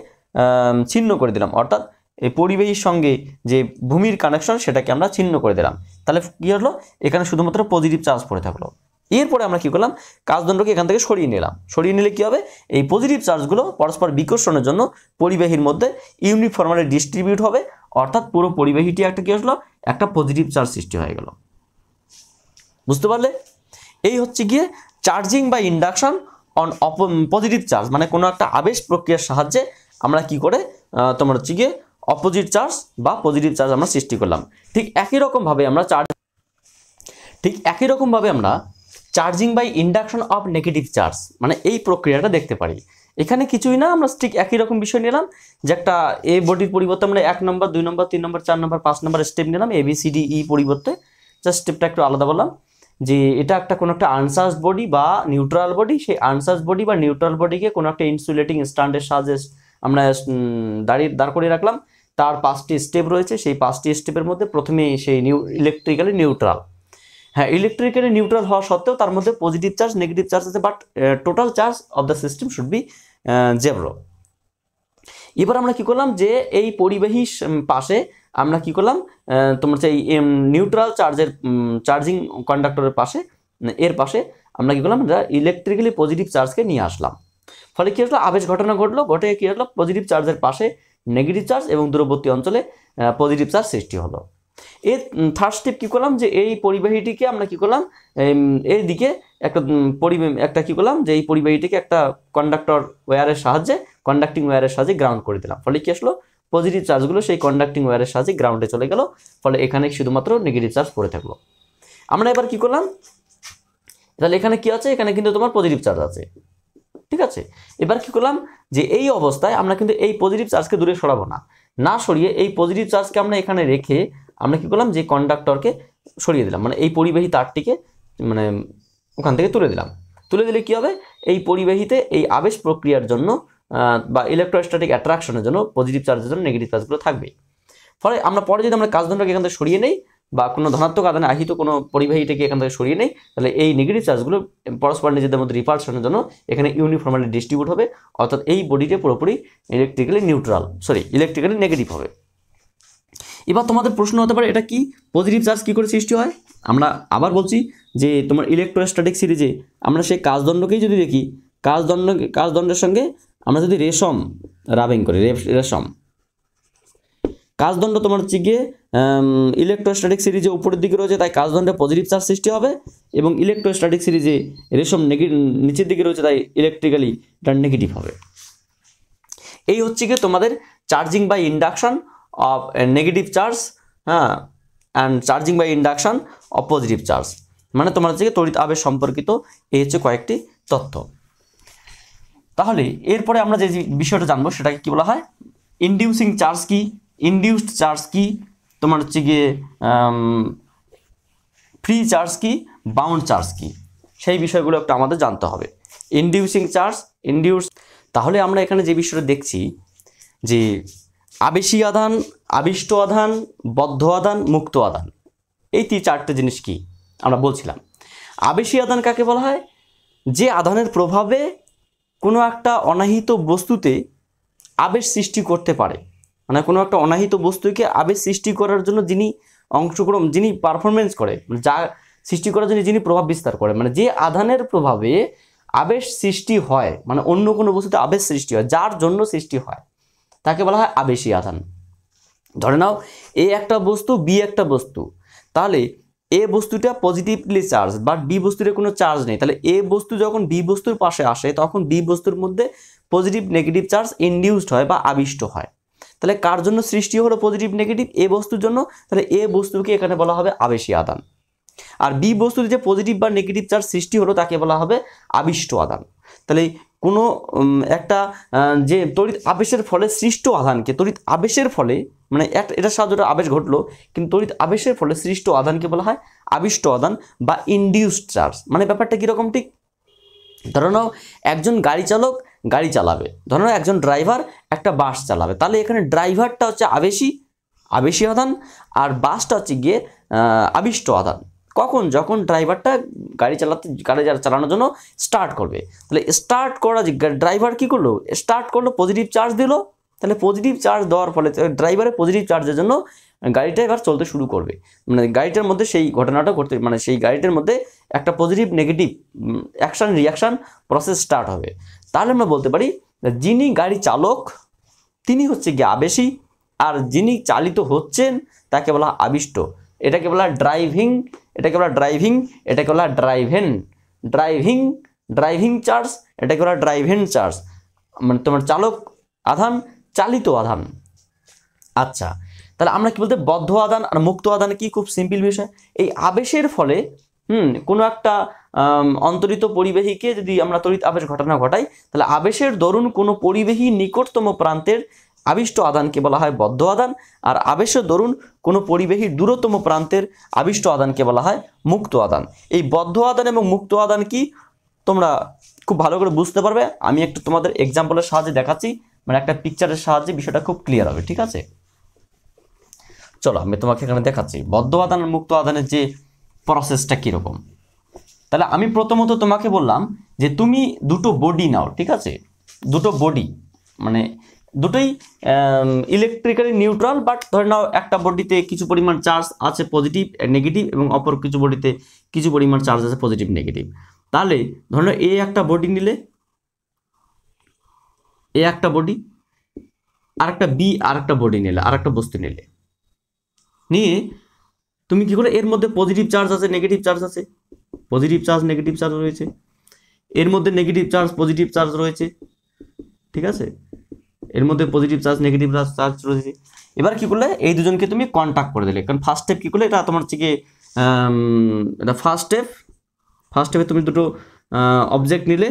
ছিন্ন করে দিলাম, অর্থাৎ এই পরিবাহীর সঙ্গে যে ভূমির কানেকশন সেটাকে আমরা ছিন্ন করে দিলাম। তাহলে কী হলো, এখানে শুধুমাত্র পজিটিভ চার্জ পড়ে থাকলো। এরপরে আমরা কী করলাম, কাজদণ্ডকে এখান থেকে সরিয়ে নিলাম। সরিয়ে নিলে কী হবে, এই পজিটিভ চার্জগুলো পরস্পর বিকর্ষণের জন্য পরিবাহীর মধ্যে ইউনিফর্মলি ডিস্ট্রিবিউট হবে, অর্থাৎ পুরো পরিবাহীটি একটা কী আসলো, একটা পজিটিভ চার্জ সৃষ্টি হয়ে গেল। বুঝতে পারলে? এই হচ্ছে গিয়ে চার্জিং বা ইন্ডাকশন অন পজিটিভ চার্জ, মানে কোনো একটা আবেশ প্রক্রিয়ার সাহায্যে আমরা কি করে তোমার হচ্ছে গিয়ে অপোজিট চার্জ বা পজিটিভ চার্জ আমরা সৃষ্টি করলাম। ঠিক একই রকমভাবে আমরা charging by induction of negative charge, মানে এই প্রক্রিয়াটা দেখতে পারি। এখানে কিছুই না, আমরা ঠিক একই রকম বিষয় নিলাম, যে একটা এ বডির পরিবর্তে আমরা 1 নম্বর 2 নম্বর 3 নম্বর 4 নম্বর 5 নম্বর স্টেপ নিলাম, ABCDE পরিবর্তে জাস্ট স্টেপটা একটু আলাদা বললাম, যে এটা একটা কোনো একটা আনচার্জ বডি বা নিউট্রাল বডি, সেই আনচার্জ বডি বা নিউট্রাল বডিকে কোনো একটা ইনসুলেটিং স্ট্যান্ডের সাহায্যে আমরা দাঁড় করিয়ে রাখলাম। তার 5টি স্টেপ রয়েছে, সেই 5টি স্টেপের মধ্যে প্রথমে সেই ইলেকট্রিক্যালি নিউট্রাল, হ্যাঁ ইলেকট্রিক্যালি নিউট্রাল হওয়া সত্ত্বেও তার মধ্যে পজিটিভ চার্জ নেগেটিভ চার্জ আছে, but total charge of the system should be 0। এবার আমরা কি করলাম যে এই পরিবাহী পাশে আমরা কি করলাম, তোমার সেই নিউট্রাল চার্জের চার্জিং কন্ডাক্টরের পাশে এর পাশে আমরা কি করলাম, ইলেকট্রিক্যালি পজিটিভ চার্জকে নিয়ে আসলাম। ফলে কি হলো, আবেশ ঘটনা ঘটলো, ঘটে কি হলো, পজিটিভ চার্জের পাশে নেগেটিভ চার্জ এবং দূরবর্তী অঞ্চলে পজিটিভ চার্জ সৃষ্টি হলো। এর থার্ড স্টেপ কী করলাম, যে এই পরিবাহীটিকে আমরা কী করলাম, এই দিকে একটা কী করলাম, যে এই পরিবাহীটিকে একটা কন্ডাক্টর ওয়্যারের সাহায্যে, কন্ডাক্টিং ওয়্যারের সাহায্যে গ্রাউন্ড করে দিলাম। ফলে কি আসলো, পজিটিভ চার্জগুলো সেই কন্ডাক্টিং ওয়্যারের সাহায্যে গ্রাউন্ডে চলে গেল। ফলে এখানে শুধুমাত্র নেগেটিভ চার্জ পড়ে থাকলো। আমরা এবার কী করলাম, তাহলে এখানে কি আছে, এখানে কিন্তু তোমার পজিটিভ চার্জ আছে, ঠিক আছে। এবার কি করলাম, যে এই অবস্থায় আমরা কিন্তু এই পজিটিভ চার্জকে দূরে সরাবো না সরিয়ে এই পজিটিভ চার্জকে আমরা এখানে রেখে আমরা কি করলাম, যে কন্ডাক্টরকে সরিয়ে দিলাম, মানে এই পরিবাহী তারটিকে মানে ওখান থেকে তুলে দিলে কি হবে, এই পরিবাহীতে এই আবেশ প্রক্রিয়ার জন্য বা ইলেকট্রোস্ট্যাটিক অ্যাট্রাকশনের জন্য পজিটিভ চার্জের জন্য নেগেটিভ চার্জগুলো থাকবে। ফলে আমরা পরে যদি আমরা কাজদণ্ডকে এখান থেকে সরিয়ে নেই বা কোনো ধনাত্মক আধানে আহিত কোনো পরিবাহীটাকে এখান থেকে সরিয়ে নেই, তাহলে এই নেগেটিভ চার্জগুলো পরস্পর নিজেদের মধ্যে রিপালশনের জন্য এখানে ইউনিফর্মালি ডিস্ট্রিবিউট হবে, অর্থাৎ এই বডিটা পুরোপুরি ইলেকট্রিক্যালি নেগেটিভ হবে। এবার তোমাদের প্রশ্ন হতে পারে, এটা কি পজিটিভ চার্জ কী করে সৃষ্টি হয়? আমরা আবার বলছি যে তোমার ইলেকট্রোস্ট্যাটিক সিরিজে আমরা সেই কাজদণ্ডকেই যদি দেখি, কাজদণ্ডের সঙ্গে আমরা যদি রেশম রাবিং করি, রেশম কাজদণ্ড তোমার হচ্ছে গিয়ে ইলেকট্রোস্ট্যাটিক সিরিজে উপরের দিকে রয়েছে, তাই কাজদণ্ডে পজিটিভ চার্জ সৃষ্টি হবে, এবং ইলেকট্রোস্ট্যাটিক সিরিজে রেশম নিচের দিকে রয়েছে, তাই ইলেকট্রিক্যালি এটা নেগেটিভ হবে। এই হচ্ছে গিয়ে তোমাদের charging by induction of negative charge, হ্যাঁ, and charging by induction of positive charge, মানে তোমার হচ্ছে তড়িৎ আবেশ সম্পর্কিত এই হচ্ছে কয়েকটি তথ্য। তাহলে এরপরে আমরা যে বিষয়টা জানবো সেটাকে কি বলা হয়, ইনডিউসিং চার্জ কি, ইনডিউসড চার্জ কি, তোমার হচ্ছে গিয়ে ফ্রি চার্জ কি, বাউন্ড চার্জ কি, সেই বিষয়গুলো একটু আমাদের জানতে হবে। ইনডিউসিং চার্জ, তাহলে আমরা এখানে যে বিষয়টা দেখছি যে আবেশী আধান, আবিষ্ট আধান, বদ্ধ আধান, মুক্ত আধান, এই চারটে জিনিস কি আমরা বলছিলাম। আবেশী আধান কাকে বলা হয়, যে আধানের প্রভাবে কোনো একটা অনাহিত বস্তুতে আবেশ সৃষ্টি করতে পারে, মানে কোনো একটা অনাহিত বস্তুকে আবেশ সৃষ্টি করার জন্য যিনি পারফরমেন্স করে, যা সৃষ্টি করার জন্য যিনি প্রভাব বিস্তার করে, মানে যে আধানের প্রভাবে আবেশ সৃষ্টি হয়, মানে অন্য কোনো বস্তুতে আবেশ সৃষ্টি হয়, যার জন্য সৃষ্টি হয়, তাকে বলা হয় আবেশী আধান। ধরে নাও এ একটা বস্তু, বি একটা বস্তু, তাহলে এ বস্তুটা পজিটিভলি চার্জ, বাট বি বস্তুতে কোনো চার্জ নেই, তাহলে এ বস্তু যখন বি বস্তুর পাশে আসে তখন বি বস্তুর মধ্যে পজিটিভ নেগেটিভ চার্জ ইনডিউসড হয় বা আবিষ্ট হয়। তাহলে কার জন্য সৃষ্টি হলো পজিটিভ নেগেটিভ, এ বস্তুর জন্য, তাহলে এ বস্তুকে এখানে বলা হবে আবেশী আধান। আর বি বস্তুতে যে পজিটিভ বা নেগেটিভ চার্জ সৃষ্টি হলো তাকে বলা হবে আবিষ্ট আধান। তাহলে কোনো একটা যে তড়িৎ আবেশের ফলে সৃষ্ট আধানকে, তড়িৎ আবেশের ফলে মানে এটার সাহায্যে আবেশ ঘটলো, কিন্তু তড়িৎ আবেশের ফলে সৃষ্ট আধানকে বলা হয় আবিষ্ট আধান বা ইনডিউসড চার্জ। মানে ব্যাপারটা কীরকম, ঠিক ধরো নাও একজন গাড়ি চালক গাড়ি চালাবে, ধরো নাও একজন ড্রাইভার একটা বাস চালাবে, তাহলে এখানে ড্রাইভারটা হচ্ছে আবেশী আধান, আর বাসটা হচ্ছে গিয়ে আবিষ্ট আধান। কখন, যখন ড্রাইভারটা গাড়ি চালানোর জন্য স্টার্ট করবে, তাহলে ড্রাইভার কি করলো, স্টার্ট করলো, পজিটিভ চার্জ দিল, তাহলে পজিটিভ চার্জ দেওয়ার ফলে ড্রাইভারের পজিটিভ চার্জের জন্য গাড়িটা এবার চলতে শুরু করবে, মানে গাড়িটার মধ্যে সেই ঘটনাটা ঘটতে, মানে সেই গাড়িটার মধ্যে একটা positive negative reaction process start হবে। তাহলে আমরা বলতে পারি যিনি গাড়ি চালক তিনি হচ্ছে গিয়ে আবেশী, আর যিনি চালিত হচ্ছেন তাকে বলা আবিষ্ট। এটাকে বলা ড্রাইভিং, এটাকে বলা ড্রাইভিং চার্জ, এটাকে বলা ড্রাইভেন চার্জ, মানে তোমার চালক আধান, চালিত আধান। আচ্ছা, তাহলে আমরা কি বলতে, বদ্ধ আধান আর মুক্ত আধান কি, খুব সিম্পল বিষয়। এই আবেশের ফলে কোনো একটা অন্তরিত পরিবাহীকে যদি আমরা তড়িৎ আবেশ ঘটনা ঘটাই, তাহলে আবেশের দরুন কোনো পরিবাহী নিকটতম প্রান্তের আবিষ্ট আধানকে বলা হয় বদ্ধ আধান, আর আবেশের দরুন কোনো পরিবাহীর দূরতম প্রান্তের আবিষ্ট আধানকে বলা হয় মুক্ত আধান। এই বদ্ধ আধান এবং মুক্ত আধান কি তোমরা খুব ভালো করে বুঝতে পারবে, আমি একটু তোমাদের এক্সাম্পলের সাহায্যে দেখাচ্ছি, মানে একটা পিকচারের সাহায্যে বিষয়টা খুব ক্লিয়ার হবে, ঠিক আছে। চলো আমি তোমাকে এখানে দেখাচ্ছি বদ্ধ আধান আর মুক্ত আধানের যে প্রসেসটা কীরকম। তাহলে আমি প্রথমত তোমাকে বললাম যে তুমি দুটো বডি নাও, ঠিক আছে, দুটো বডি, মানে দুটোই ইলেকট্রিক্যালি নিউট্রাল, বাট ধরে নাও একটা বডিতে কিছু পরিমাণ চার্জ আছে পজিটিভ নেগেটিভ এবং অপর কিছু বডিতে কিছু পরিমাণ চার্জ আছে পজিটিভ নেগেটিভ। তাহলে ধরে নাও এ একটা বডি নিলে, এ একটা বডি, আর একটা বি আর একটা বডি নিলে, আর একটা বস্তু নিলে, নিয়ে তুমি কি করে এর মধ্যে পজিটিভ চার্জ আছে নেগেটিভ চার্জ আছে, পজিটিভ চার্জ নেগেটিভ চার্জ রয়েছে, এর মধ্যে নেগেটিভ চার্জ পজিটিভ চার্জ রয়েছে, ঠিক আছে, এর মধ্যে পজিটিভ চার্জ নেগেটিভ চার্জ রয়েছে। এবার কি করলে এই দুজনকে তুমি কন্ট্যাক্ট করে দিলে, কারণ ফার্স্ট স্টেপ কি করলে এটা তোমার হচ্ছে কি এটা ফার্স্ট স্টেপে তুমি দুটো অবজেক্ট নিলে,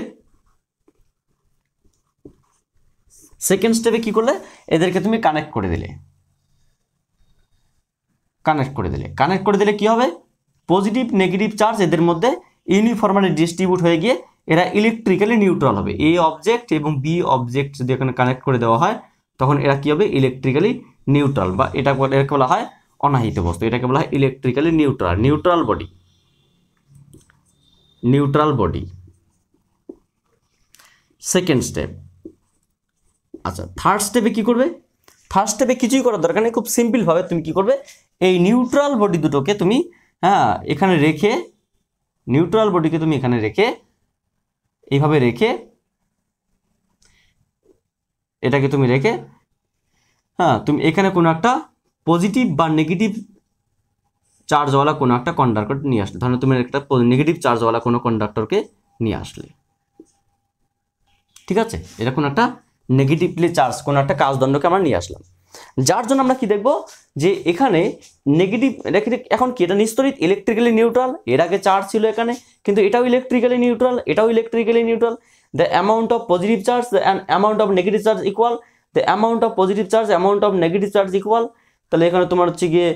সেকেন্ড স্টেপে কি করলে এদেরকে তুমি কানেক্ট করে দিলে, কানেক্ট করে দিলে কি হবে, পজিটিভ নেগেটিভ চার্জ এদের মধ্যে ইউনিফর্মালি ডিস্ট্রিবিউট হয়ে গিয়ে এরা ইলেকট্রিক্যালি নিউট্রাল হবে। এ অবজেক্ট এবং বি অবজেক্ট যদি এখানে কানেক্ট করে দেওয়া হয় তখন এরা কি হবে, ইলেকট্রিক্যালি নিউট্রাল, বা এটাকে বলা হয় অনাহিত বস্তু, এটাকে বলা হয় electrically neutral body. Second step. আচ্ছা, থার্ড স্টেপে কি করবে, থার্ড স্টেপে কিছুই করার দরকার নেই, খুব সিম্পলভাবে তুমি কি করবে, এই নিউট্রাল বডি দুটোকে তুমি এখানে রেখে, নিউট্রাল বডিকে তুমি এখানে রেখে, এইভাবে রেখে, এটাকে তুমি রেখে তুমি এখানে কোনো একটা পজিটিভ বা নেগেটিভ চার্জওয়ালা কোনো একটা কন্ডাক্টর নিয়ে আসলে, ধরো তুমি একটা নেগেটিভ চার্জওয়ালা কোনো কন্ডাক্টরকে নিয়ে আসলে, ঠিক আছে, এটা কোনো একটা নেগেটিভলি চার্জ কোনো একটা কাজদণ্ডকে আমরা নিয়ে আসলাম, যার জন্য আমরা কি দেখব যে এখানে নেগেটিভ, এখন কি এটা নিস্তরিত ইলেকট্রিক্যালি নিউট্রাল, এর আগে চার্জ ছিল এখানে, কিন্তু এটাও ইলেকট্রিক্যালি নিউট্রাল, এটাও electrically neutral, the amount of positive charge and amount of negative charge equal, the amount of positive charge amount of negative charge equal. তাহলে এখানে তোমার হচ্ছে গিয়ে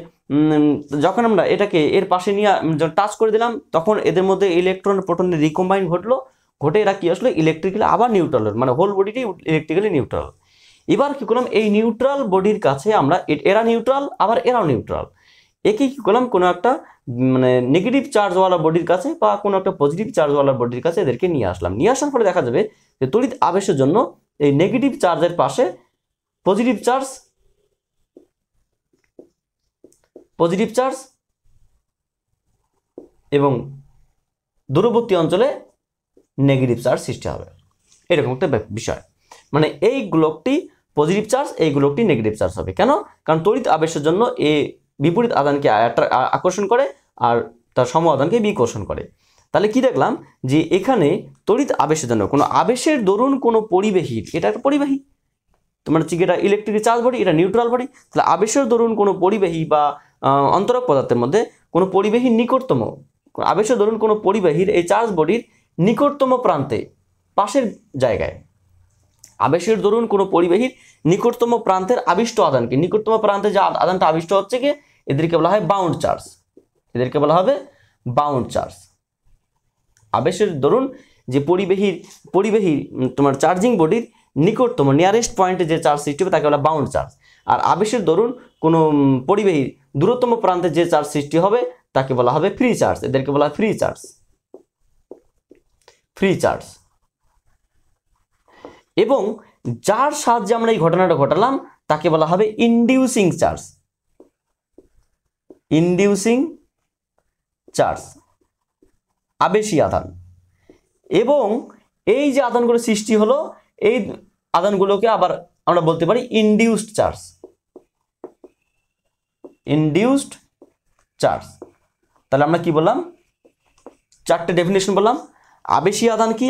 যখন আমরা এটাকে এর পাশে নিয়ে টাচ করে দিলাম তখন এদের মধ্যে ইলেকট্রন প্রোটনের রিকম্বাইন ঘটে এরা কি আসলে ইলেকট্রিক্যালি আবার নিউট্রাল, মানে হোল বডিটি ইলেকট্রিক্যালি নিউট্রাল। এবার কি করলাম, এই নিউট্রাল বডির কাছে আমরা, এরা নিউট্রাল আবার এরাও নিউট্রাল, একে কি করলাম কোনো একটা মানে নেগেটিভ চার্জওয়ালা বডির কাছে বা কোনো একটা পজিটিভ চার্জওয়ালা বডির কাছে এদেরকে নিয়ে আসলাম। নিয়ে আসার ফলে দেখা যাবে যে তড়িৎ আবেশের জন্য এই নেগেটিভ চার্জের পাশে পজিটিভ চার্জ এবং দূরবর্তী অঞ্চলে নেগেটিভ চার্জ সৃষ্টি হবে, এরকম একটা বিষয়। মানে এই গোলকটি পজিটিভ চার্জ, এই গোলকটি নেগেটিভ চার্জ হবে। কেন? কারণ তড়িৎ আবেশের জন্য এ বিপরীত আধানকে আকর্ষণ করে আর তার সম আধানকে বিকর্ষণ করে। তাহলে কি দেখলাম যে এখানে তড়িৎ আবেশের জন্য কোনো আবেশের দরুন কোনো পরিবাহীর, এটা একটা পরিবাহী, তোমার হচ্ছে এটা ইলেকট্রিক চার্জ বডি, এটা নিউট্রাল বডি, তাহলে আবেশের দরুন কোনো পরিবাহী বা অন্তরক পদার্থের মধ্যে কোনো পরিবাহীর নিকটতম, আবেশের দরুন কোনো পরিবাহীর এই চার্জ বডির নিকটতম প্রান্তে, পাশের জায়গায়, আবেশের দরুন কোনো পরিবাহীর নিকটতম প্রান্তের আবিষ্ট আধানকে, নিকটতম প্রান্তে যে আধানটা আবিষ্ট হচ্ছে কি, এদেরকে বলা হয় বাউন্ড চার্জ, এদেরকে বলা হবে বাউন্ড চার্জ। আবেশের দরুন যে পরিবাহীর তোমার চার্জিং বডির নিকটতম নিয়ারেস্ট পয়েন্টে যে চার্জ সৃষ্টি হবে তাকে বলা বাউন্ড চার্জ। আর আবেশের দরুন কোনো পরিবাহীর দূরতম প্রান্তে যে চার্জ সৃষ্টি হবে তাকে বলা হবে ফ্রি চার্জ, এদেরকে বলা হয় ফ্রি চার্জ। এবং যার সাহায্যে আমরা এই ঘটনাটা ঘটালাম তাকে বলা হবে ইনডিউসিং চার্জ, আবেশী আধান। এবং এই যে আধানগুলো সৃষ্টি হলো এই আধানগুলোকে আবার আমরা বলতে পারি ইনডিউসড চার্জ। তাহলে আমরা কি বললাম, চারটে ডেফিনেশন বললাম। আবেশী আধান কি,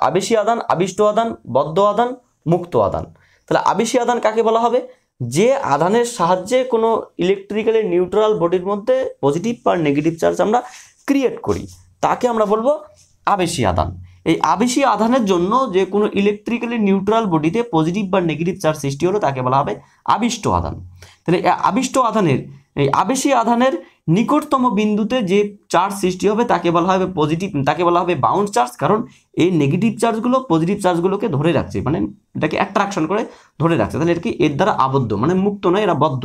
আবেশী আধান, আবিষ্ট আধান, বদ্ধ আধান, মুক্ত আধান। তাহলে আবেশী আধান কাকে বলা হবে, যে আধানের সাহায্যে কোনো ইলেকট্রিক্যালি নিউট্রাল বডির মধ্যে পজিটিভ বা নেগেটিভ চার্জ আমরা ক্রিয়েট করি তাকে আমরা বলবো আবেশী আধান। এই আবেশী আধানের জন্য যে কোনো ইলেকট্রিক্যালি নিউট্রাল বডিতে পজিটিভ বা নেগেটিভ চার্জ সৃষ্টি হলো তাকে বলা হবে আবিষ্ট আধান। তাহলে আবিষ্ট আধানের, এই আবেশী আধানের নিকটতম বিন্দুতে যে চার্জ সৃষ্টি হবে তাকে বলা হবে পজিটিভ, তাকে বলা হবে বাউন্ড চার্জ। কারণ এই নেগেটিভ চার্জগুলো পজিটিভ চার্জগুলোকে ধরে রাখছে, মানে এটাকে অ্যাট্রাকশন করে ধরে রাখছে। তাহলে এটা কি এর দ্বারা আবদ্ধ, মানে মুক্ত নয়, এরা বদ্ধ।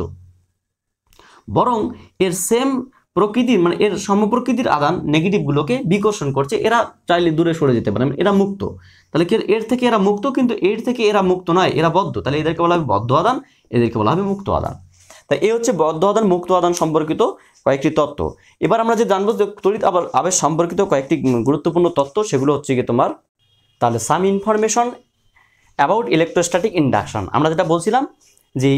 বরং এর সেম প্রকৃতির মানে এর সমপ্রকৃতির আধান নেগেটিভগুলোকে বিকর্ষণ করছে, এরা চাইলে দূরে সরে যেতে পারে, এরা মুক্ত। তাহলে কি এর থেকে এরা মুক্ত, কিন্তু এর থেকে এরা মুক্ত নয়, এরা বদ্ধ। তাহলে এদেরকে বলা হবে বদ্ধ আধান, এদেরকে বলা হবে মুক্ত আধান। তাই এই হচ্ছে বদ্ধ আধান মুক্ত আধান সম্পর্কিত কয়েকটি তত্ত্ব। এবার আমরা যে জানবো যে তড়িৎ আবেশ সম্পর্কিত কয়েকটি গুরুত্বপূর্ণ তত্ত্ব, সেগুলো হচ্ছে গিয়ে তোমার তাহলে সাম ইনফরমেশন অ্যাবাউট ইলেকট্রোস্ট্যাটিক ইন্ডাকশন। আমরা যেটা বলছিলাম যে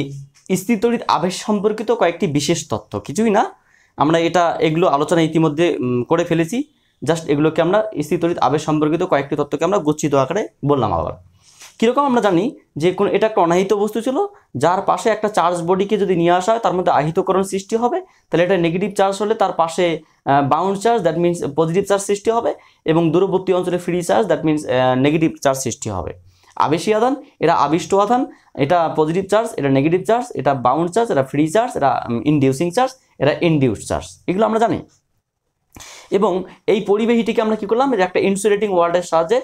স্থির তড়িৎ আবেশ সম্পর্কিত কয়েকটি বিশেষ তত্ত্ব, কিছুই না, আমরা এগুলো আলোচনা ইতিমধ্যে করে ফেলেছি। জাস্ট এগুলোকে আমরা স্থির তড়িৎ আবেশ সম্পর্কিত কয়েকটি তত্ত্বকে আমরা গচ্ছিত আকারে বললাম। আবার কীরকম আমরা জানি যে এটা একটা অনাহিত বস্তু ছিল, যার পাশে একটা চার্জ বডিকে যদি নিয়ে আসা হয় তার মধ্যে আহিতকরণ সৃষ্টি হবে। তাহলে এটা নেগেটিভ চার্জ হলে তার পাশে bound charge, that means positive charge সৃষ্টি হবে, এবং দূরবর্তী অঞ্চলে free charge, that means negative charge সৃষ্টি হবে। আবেশী আধান, এরা আবিষ্ট আধান, এটা পজিটিভ চার্জ, এটা নেগেটিভ চার্জ, এটা বাউন্ড চার্জ, এটা ফ্রি চার্জ, এটা ইনডিউসিং চার্জ, এটা ইনডিউসড চার্জ, এগুলো আমরা জানি। এবং এই পরিবাহীটিকে আমরা কি করলাম, যে একটা ইনসুলেটিং ওয়ার্ডের সাহায্যে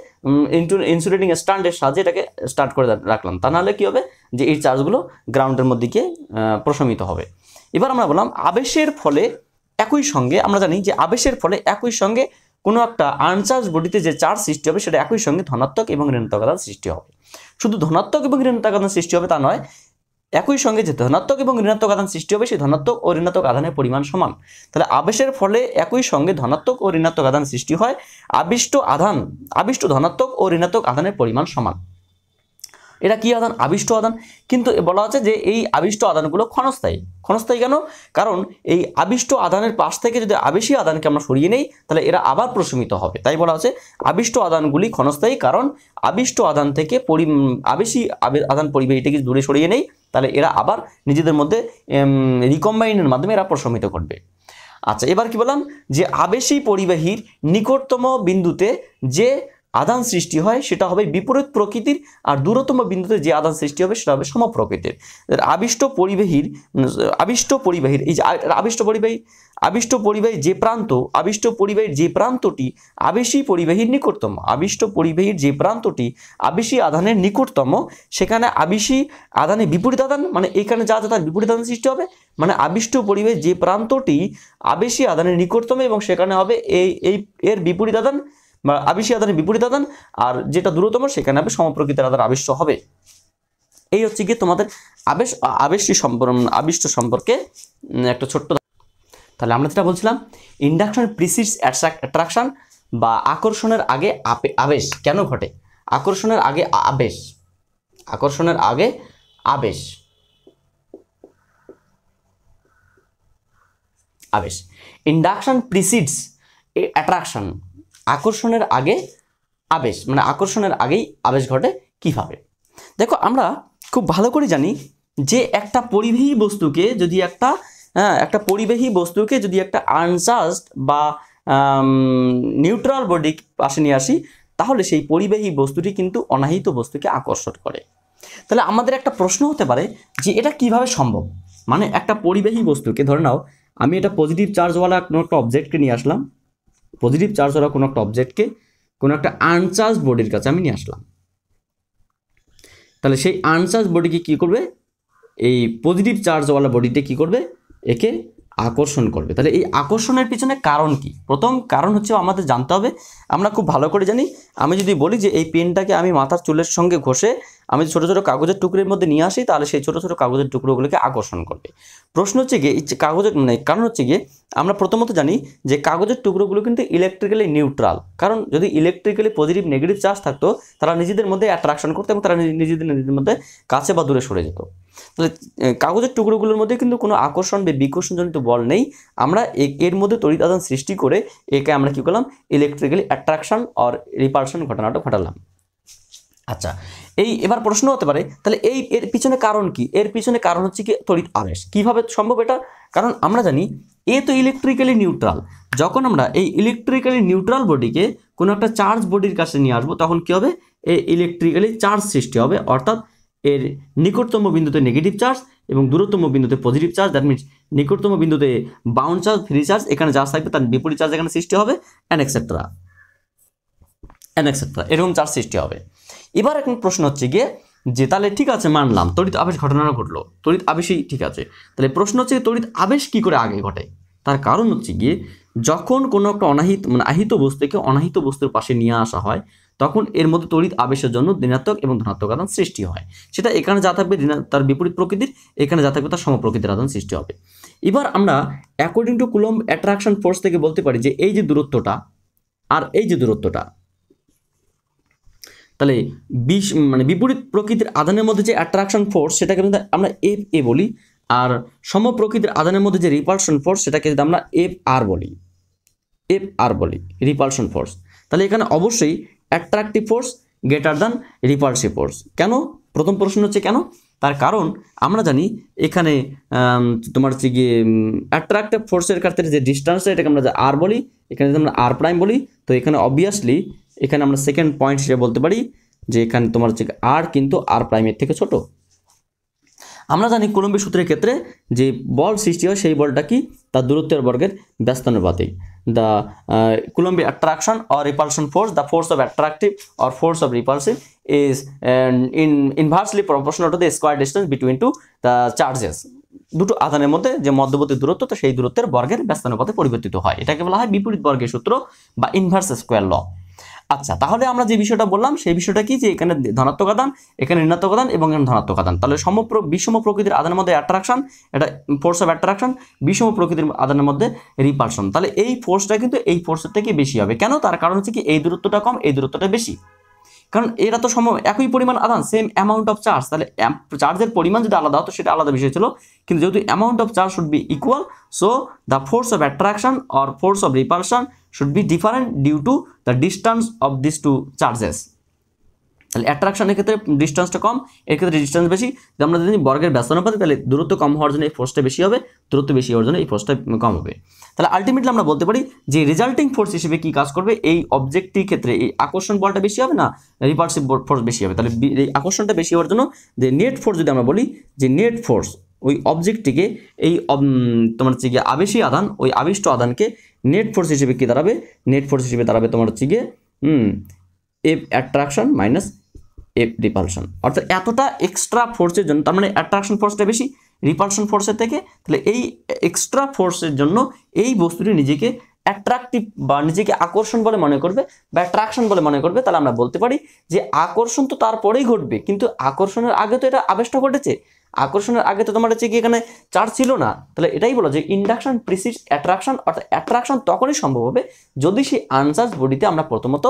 ইনসুলেটিং স্ট্যান্ডের সাহায্যে এটাকে স্টার্ট করে রাখলাম। তা নাহলে কী হবে, যে এই চার্জগুলো গ্রাউন্ডের মধ্যে গিয়ে প্রশমিত হবে। এবার আমরা বললাম আবেশের ফলে একই সঙ্গে, আমরা জানি যে আবেশের ফলে একই সঙ্গে কোনো একটা আনচার্জ বডিতে যে চার্জ সৃষ্টি হবে সেটা একই সঙ্গে ধনাত্মক এবং ঋণাত্মক আধান সৃষ্টি হবে। শুধু ধনাত্মক এবং ঋণাত্মক আধান সৃষ্টি হবে তা নয়, একই সঙ্গে যে ধনাত্মক এবং ঋণাত্মক আধান সৃষ্টি হবে সেই ধনাত্মক ও ঋণাত্মক আধানের পরিমাণ সমান। তাহলে আবেশের ফলে একই সঙ্গে ধনাত্মক ও ঋণাত্মক আধান সৃষ্টি হয়, আবিষ্ট ধনাত্মক ও ঋণাত্মক আধানের পরিমাণ সমান। এটা কি আধান? আবিষ্ট আধান। কিন্তু বলা হচ্ছে যে এই আবিষ্ট আধানগুলো ক্ষণস্থায়ী। ক্ষণস্থায়ী কেন? কারণ এই আবিষ্ট আধানের পাশ থেকে যদি আবেশী আধানকে আমরা সরিয়ে নেই তাহলে এরা আবার প্রশমিত হবে। তাই বলা হচ্ছে আবিষ্ট আধানগুলি ক্ষণস্থায়ী, কারণ আবিষ্ট আধান থেকে আবেশী আধান পরিবাহীটাকে দূরে সরিয়ে নেই তাহলে এরা আবার নিজেদের মধ্যে রিকম্বাইনের মাধ্যমে এরা প্রশমিত করবে। আচ্ছা, এবার কি বললাম, যে আবেশী পরিবাহীর নিকটতম বিন্দুতে যে আধান সৃষ্টি হয় সেটা হবে বিপরীত প্রকৃতির, আর দূরতম বিন্দুতে যে আধান সৃষ্টি হবে সেটা হবে সমপ্রকৃতির। আবিষ্ট পরিবাহীর এই যে আবিষ্ট পরিবাহীর যে প্রান্তটি আবেশী পরিবাহীর নিকটতম, আবেশী আধানের নিকটতম, সেখানে আবেশী আধানের বিপরীত আধান, মানে এখানে যা তার বিপরীত আধান সৃষ্টি হবে, মানে আবিষ্ট পরিবাহীর যে প্রান্তটি আবেশী আধানের নিকটতম এবং সেখানে হবে এর বিপরীত আধান বা আবেশী আধানের বিপরীত আধান, আর যেটা দূরতম সেখানে হবে সমপ্রকৃতির আধান আবিষ্ট হবে। এই হচ্ছে গিয়ে তোমাদের আবিষ্ট সম্পর্কে একটা ছোট্ট। তাহলে আমরা যেটা বলছিলাম, ইন্ডাকশন প্রিসিডস অ্যাট্রাকশন বা আকর্ষণের আগে আবেশ কেন ঘটে? আকর্ষণের আগে আবেশ ইন্ডাকশন প্রিসিডস অ্যাট্রাকশন, আকর্ষণের আগে আবেশ, মানে আকর্ষণের আগেই আবেশ ঘটে কিভাবে? দেখো, আমরা খুব ভালো করে জানি যে একটা পরিবাহী বস্তুকে যদি একটা আনচার্জড বা নিউট্রাল বডি পাশে নিয়ে আসি তাহলে সেই পরিবাহী বস্তুটি কিন্তু অনাহিত বস্তুকে আকর্ষণ করে। তাহলে আমাদের একটা প্রশ্ন হতে পারে যে এটা কিভাবে সম্ভব? মানে একটা পরিবাহী বস্তুকে, ধরে নাও আমি এটা পজিটিভ চার্জওয়ালা কোনো একটা অবজেক্টকে নিয়ে আসলাম, পজিটিভ চার্জওয়ালা কোনো একটা অবজেক্টকে কোনো একটা আনচার্জ বডির কাছে আমি নিয়ে আসলাম। তাহলে সেই আনচার্জ বডিকে কী করবে? এই পজিটিভ চার্জওয়ালা বডিতে কী করবে? একে আকর্ষণ করবে। তাহলে এই আকর্ষণের পিছনে কারণ কি? প্রথম কারণ হচ্ছে আমাদের জানতে হবে, আমরা খুব ভালো করে জানি, আমি যদি বলি যে এই পেনটাকে আমি মাথার চুলের সঙ্গে ঘষে আমি ছোটো ছোটো কাগজের টুকরোর মধ্যে নিয়ে আসি তাহলে সেই ছোটো ছোটো কাগজের টুকরোগুলোকে আকর্ষণ করবে। প্রশ্ন হচ্ছে গিয়ে কারণ হচ্ছে গিয়ে আমরা প্রথমত জানি যে কাগজের টুকরোগুলো কিন্তু ইলেকট্রিক্যালি নিউট্রাল, কারণ যদি ইলেকট্রিক্যালি পজিটিভ নেগেটিভ চার্জ থাকতো তারা নিজেদের মধ্যে অ্যাট্রাকশন করতো এবং তারা নিজেদের মধ্যে কাছে বা দূরে সরে যেত। তাহলে কাগজের টুকরোগুলোর মধ্যে কিন্তু কোনো আকর্ষণ বা বিকর্ষণজনিত বল নেই, আমরা এর মধ্যে তড়িৎ আধান সৃষ্টি করে একে আমরা কী করলাম? ইলেকট্রিক্যালি অ্যাট্রাকশন অর রিপালশন ঘটনাটা ঘটালাম। আচ্ছা, এবার প্রশ্ন হতে পারে তাহলে এর পিছনে কারণ কি? এর পিছনে কারণ হচ্ছে কি তড়িৎ আবেশ। কিভাবে সম্ভব এটা? কারণ আমরা জানি এ তো ইলেকট্রিক্যালি নিউট্রাল, যখন আমরা এই ইলেকট্রিক্যালি নিউট্রাল বডিকে কোনো একটা চার্জ বডির কাছে নিয়ে আসবো তখন কী হবে? এই ইলেকট্রিক্যালি চার্জ সৃষ্টি হবে, অর্থাৎ এর নিকটতম বিন্দুতে নেগেটিভ চার্জ এবং দূরতম বিন্দুতে পজিটিভ চার্জ, দ্যাট মিনস নিকটতম বিন্দুতে বাউন্ড চার্জ, ফ্রি চার্জ, এখানে চার্জ থাকবে তার বিপরীত চার্জ এখানে সৃষ্টি হবে, অ্যান্ড এক্সেট্রা এরকম চার্জ সৃষ্টি হবে। এবার এখন প্রশ্ন হচ্ছে গিয়ে যে তাহলে ঠিক আছে, মানলাম তড়িৎ আবেশ ঘটনাটা ঘটলো, তড়িৎ আবেশই ঠিক আছে, তাহলে প্রশ্ন হচ্ছে তড়িৎ আবেশ কি করে আগে ঘটে? তার কারণ হচ্ছে গিয়ে যখন কোনো একটা অনাহিত মানে আহিত বস্তুকে অনাহিত বস্তুর পাশে নিয়ে আসা হয় তখন এর মধ্যে তড়িৎ আবেশের জন্য ঋণাত্মক এবং ধনাত্মক আধান সৃষ্টি হয়। সেটা এখানে যা থাকবে তার বিপরীত প্রকৃতির, এখানে যা থাকবে তার সমপ্রকৃতির আধান সৃষ্টি হবে। এবার আমরা according to coulomb attraction force থেকে বলতে পারি যে এই যে দূরত্বটা আর এই যে দূরত্বটা, তাহলে মানে বিপরীত প্রকৃতির আধানের মধ্যে যে অ্যাট্রাকশন ফোর্স সেটাকে আমরা এফ এ বলি, আর সমপ্রকৃতির আধানের মধ্যে যে রিপালশন ফোর্স সেটাকে যদি আমরা এফ আর বলি রিপালশন ফোর্স। তাহলে এখানে অবশ্যই attractive force greater than repulsive force. কেন? প্রথম প্রশ্ন হচ্ছে কেন, তার কারণ আমরা জানি এখানে তোমার হচ্ছে গিয়ে অ্যাট্রাকটিভ ফোর্সের ক্ষেত্রে যে ডিস্টেন্সটা এটাকে আমরা আর বলি, এখানে যদি আমরা আর প্রাইম বলি, তো এখানে অবভিয়াসলি এখানে আমরা সেকেন্ড পয়েন্ট হিসেবে বলতে পারি যে এখানে তোমার হচ্ছে আর কিন্তু আর প্রাইমের থেকে ছোট। আমরা জানি কুলম্বের সূত্রের ক্ষেত্রে যে বল সৃষ্টি হয় সেই বলটা কি, তার দূরত্বের বর্গের ব্যস্তানুপাতিক। The Coulomb attraction or repulsion force, the force of attractive or force of repulsive is inversely proportional to the square distance between the charges. দুটো আধানের মধ্যে যে মধ্যবর্তী দূরত্ব, তো সেই দূরত্বের বর্গের ব্যস্তানুপাতে পরিবর্তিত হয়। এটাকে বলা হয় বিপরীত বর্গের সূত্র বা ইনভার্স স্কয়ার ল। আচ্ছা, তাহলে আমরা যে বিষয়টা বললাম সেই বিষয়টা কি, যে এখানে ধনাত্মক আধান, এখানে ঋণাত্মক আধান এবং এখানে ধনাত্মক আধান, তাহলে বিষম প্রকৃতির আধানের মধ্যে অ্যাট্রাকশন, এটা ফোর্স অফ অ্যাট্রাকশন, বিষম প্রকৃতির আধানের মধ্যে রিপালশন। তাহলে এই ফোর্সটা কিন্তু এই ফোর্সের থেকে বেশি হবে। কেন? তার কারণ হচ্ছে কি এই দূরত্বটা কম, এই দূরত্বটা বেশি, কারণ এরা তো একই পরিমাণ আধান, সেম অ্যামাউন্ট অফ চার্জ। তাহলে চার্জের পরিমাণ যদি আলাদা হতো সেটা আলাদা বিষয় ছিল, কিন্তু যেহেতু amount of charge should be equal, so the force of attraction or force of repulsion should be different due to the distance of this two charges. তাহলে অ্যাট্রাকশনের ক্ষেত্রে ডিস্টেন্সটা কম, এর ক্ষেত্রে ডিস্টেন্স বেশি। আমরা যদি বর্গের ব্যস্তানুপাতে, তাহলে দূরত্ব কম হওয়ার জন্য এই ফোর্সটা বেশি হবে, দূরত্ব বেশি হওয়ার জন্য এই ফোর্সটা কম হবে। তাহলে আলটিমেটলি আমরা বলতে পারি যে রেজাল্টিং ফোর্স হিসেবে কি কাজ করবে, এই অবজেক্টটির ক্ষেত্রে এই আকর্ষণ বলটা বেশি হবে না রিপালসিভ ফোর্স বেশি হবে। তাহলে এই আকর্ষণটা বেশি হওয়ার জন্য যে নেট ফোর্স, যদি আমরা বলি যে নেট ফোর্স ওই অবজেক্টটিকে এই তোমার হচ্ছে গিয়ে আবেশী আধান, ওই আবিষ্ট আধানকে নেট ফোর্স হিসেবে কি দাঁড়াবে, নেট ফোর্স হিসেবে দাঁড়াবে তোমার হচ্ছে গিয়ে F attraction minus F repulsion. অর্থাৎ এতটা এক্সট্রা ফোর্সের জন্য, তার মানে অ্যাট্রাকশন ফোর্সটা বেশি রিপালশন ফোর্সের থেকে, তাহলে এই এক্সট্রা ফোর্সের জন্য এই বস্তুটি নিজেকে অ্যাট্রাকটিভ বা নিজেকে আকর্ষণ বলে মনে করবে বা অ্যাট্রাকশন বলে মনে করবে। তাহলে আমরা বলতে পারি যে আকর্ষণ তো তারপরেই ঘটবে, কিন্তু আকর্ষণের আগে তো এটা আবেশটা ঘটেছে, আকর্ষণের আগে তো তোমার হচ্ছে কি এখানে চার্জ ছিল না। তাহলে এটাই বলা যে ইন্ডাকশন প্রিসিডস অ্যাট্রাকশন, অর্থাৎ অ্যাট্রাকশন তখনই সম্ভব হবে যদি সেই আনচার্জ বডিতে আমরা প্রথমত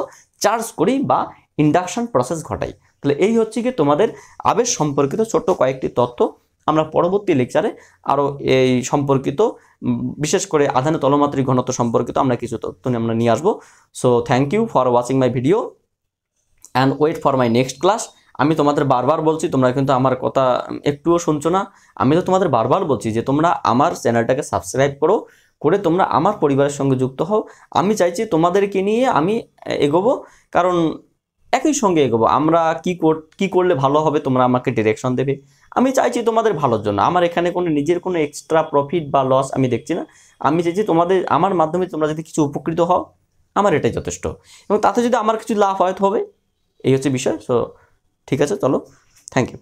চার্জ করি বা ইন্ডাকশন প্রসেস ঘটাই। তাহলে এই হচ্ছে কি তোমাদের আবেশ সম্পর্কিত ছোট্ট কয়েকটি তথ্য। আমরা পরবর্তী লেকচারে আরও এই সম্পর্কিত, বিশেষ করে আধানের তলমাত্রিক ঘনত্ব সম্পর্কিত আমরা কিছু তথ্য আমরা নিয়ে আসবো। So thank you for watching my video and wait for my next class. আমি তোমাদের বারবার বলছি, তোমরা কিন্তু আমার কথা একটুও শুনছো না। আমি তো তোমাদের বারবার বলছি যে তোমরা আমার চ্যানেলটাকে সাবস্ক্রাইব করে তোমরা আমার পরিবারের সঙ্গে যুক্ত হও। আমি চাইছি তোমাদেরকে নিয়ে আমি এগোবো, কারণ একই সঙ্গে এগোবো। আমরা কি করলে ভালো হবে তোমরা আমাকে ডিরেকশন দেবে। আমি চাইছি তোমাদের ভালোর জন্য, আমার এখানে কোনো নিজের কোনো এক্সট্রা প্রফিট বা লস আমি দেখছি না। আমি চাইছি তোমাদের, আমার মাধ্যমে তোমরা যদি কিছু উপকৃত হও, আমার এটাই যথেষ্ট, এবং তাতে যদি আমার কিছু লাভ হয় হবে, এই হচ্ছে বিষয়। সো ঠিক আছে, চলো, থ্যাংক ইউ।